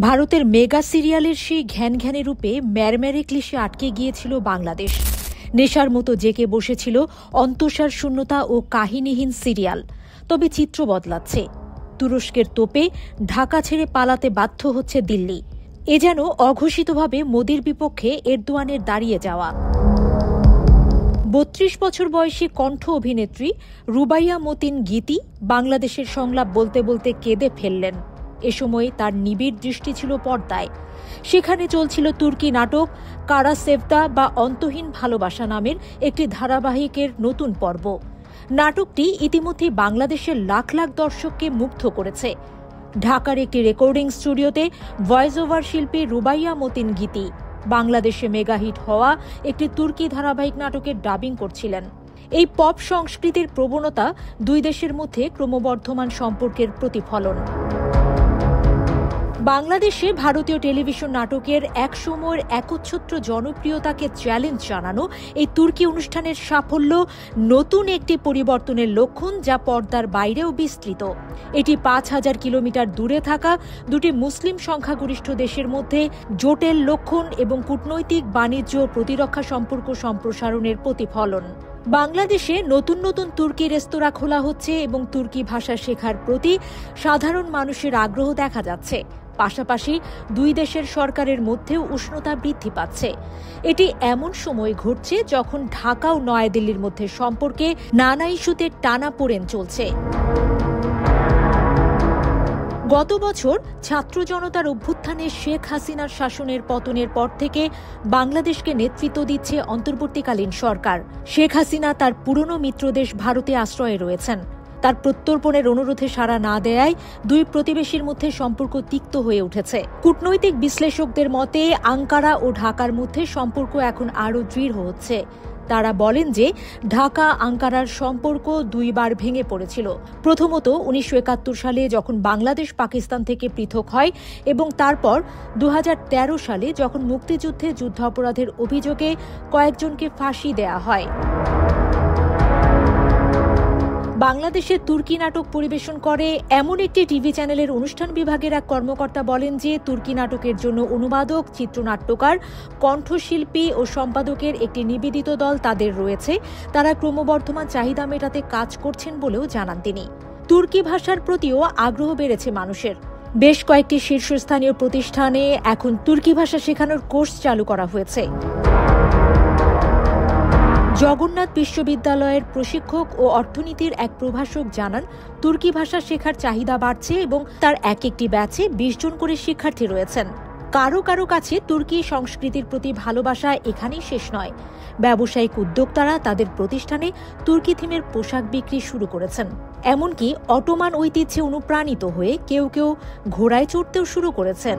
ভারতের মেগা সিরিয়ালের সেই ঘ্যানঘ্যানে রূপে ম্যারম্যারে ক্লিশে আটকে গিয়েছিল বাংলাদেশ। নেশার মতো জেগে বসেছিল অন্তঃসার শূন্যতা ও কাহিনীহীন সিরিয়াল। তবে চিত্র বদলাচ্ছে। তুরস্কের তোপে ঢাকা ছেড়ে পালাতে বাধ্য হচ্ছে দিল্লি। এ যেন অঘোষিতভাবে মোদির বিপক্ষে এরদোয়ানের দাঁড়িয়ে যাওয়া। ৩২ বছর বয়সী কণ্ঠ অভিনেত্রী রুবাইয়া মতিন গীতি বাংলাদেশের সংলাপ বলতে বলতে কেঁদে ফেললেন। এ সময় তার নিবিড় দৃষ্টি ছিল পর্দায়। সেখানে চলছিল তুর্কি নাটক কারা সেভদা বা অন্তহীন ভালোবাসা নামের একটি ধারাবাহিকের নতুন পর্ব। নাটকটি ইতিমধ্যে বাংলাদেশের লাখ লাখ দর্শককে মুগ্ধ করেছে। ঢাকার একটি রেকর্ডিং স্টুডিওতে ভয়েস ওভার শিল্পী রুবাইয়া মতিন গীতি বাংলাদেশে মেগাহিট হওয়া একটি তুর্কি ধারাবাহিক নাটকের ডাবিং করছিলেন। এই পপ সংস্কৃতির প্রবণতা দুই দেশের মধ্যে ক্রমবর্ধমান সম্পর্কের প্রতিফলন। বাংলাদেশে ভারতীয় টেলিভিশন নাটকের একসময়ের একচ্ছত্র জনপ্রিয়তাকে চ্যালেঞ্জ জানানো এই তুর্কি অনুষ্ঠানের সাফল্য নতুন একটি পরিবর্তনের লক্ষণ, যা পর্দার বাইরেও বিস্তৃত। এটি ৫,০০০ কিলোমিটার দূরে থাকা দুটি মুসলিম সংখ্যাগরিষ্ঠ দেশের মধ্যে জোটের লক্ষণ এবং কূটনৈতিক, বাণিজ্য ও প্রতিরক্ষা সম্পর্ক সম্প্রসারণের প্রতিফলন। বাংলাদেশে নতুন নতুন তুর্কি রেস্তোরাঁ খোলা হচ্ছে এবং তুর্কি ভাষা শেখার প্রতি সাধারণ মানুষের আগ্রহ দেখা যাচ্ছে। পাশাপাশি দুই দেশের সরকারের মধ্যেও উষ্ণতা বৃদ্ধি পাচ্ছে। এটি এমন সময় ঘটছে যখন ঢাকা ও নয়াদিল্লির মধ্যে সম্পর্কে নানা ইস্যুতে টানাপোড়েন চলছে। গত বছর ছাত্র জনতার অভ্যুত্থানে শেখ হাসিনার শাসনের পতনের পর থেকে বাংলাদেশকে নেতৃত্ব দিচ্ছে অন্তর্বর্তীকালীন সরকার। শেখ হাসিনা তার পুরনো মিত্রদেশ ভারতে আশ্রয়ে রয়েছেন। তার প্রত্যর্পণের অনুরোধে সাড়া না দেয়ায় দুই প্রতিবেশীর মধ্যে সম্পর্ক তিক্ত হয়ে উঠেছে। কূটনৈতিক বিশ্লেষকদের মতে আঙ্কারা ও ঢাকার মধ্যে সম্পর্ক এখন আরও দৃঢ় হচ্ছে। তারা বলেন যে ঢাকা আঙ্কারার সম্পর্ক দুইবার ভেঙে পড়েছিল। প্রথমত ১৯৭১ সালে যখন বাংলাদেশ পাকিস্তান থেকে পৃথক হয় এবং তারপর ২০১৩ সালে যখন মুক্তিযুদ্ধে যুদ্ধাপরাধের অভিযোগে কয়েকজনকে ফাঁসি দেয়া হয়। বাংলাদেশে তুর্কি নাটক পরিবেশন করে এমন একটি টিভি চ্যানেলের অনুষ্ঠান বিভাগের এক কর্মকর্তা বলেন যে তুর্কি নাটকের জন্য অনুবাদক, চিত্রনাট্যকার, কণ্ঠশিল্পী ও সম্পাদকের একটি নিবেদিত দল তাদের রয়েছে। তারা ক্রমবর্ধমান চাহিদা মেটাতে কাজ করছেন বলেও জানান তিনি। তুর্কি ভাষার প্রতিও আগ্রহ বেড়েছে মানুষের। বেশ কয়েকটি শীর্ষস্থানীয় প্রতিষ্ঠানে এখন তুর্কি ভাষা শেখানোর কোর্স চালু করা হয়েছে। জগন্নাথ বিশ্ববিদ্যালয়ের প্রশিক্ষক ও অর্থনীতির এক প্রভাষক জানান, তুর্কি ভাষা শেখার চাহিদা বাড়ছে এবং তার এক একটি ব্যাচে ২০ জন করে শিক্ষার্থী রয়েছেন। কারো কারো কাছে তুর্কি সংস্কৃতির প্রতি ভালোবাসা এখানেই শেষ নয়। ব্যবসায়িক উদ্যোক্তারা তাদের প্রতিষ্ঠানে তুর্কি থিমের পোশাক বিক্রি শুরু করেছেন। এমনকি অটোমান ঐতিহ্যে অনুপ্রাণিত হয়ে কেউ কেউ ঘোড়ায় চড়তেও শুরু করেছেন।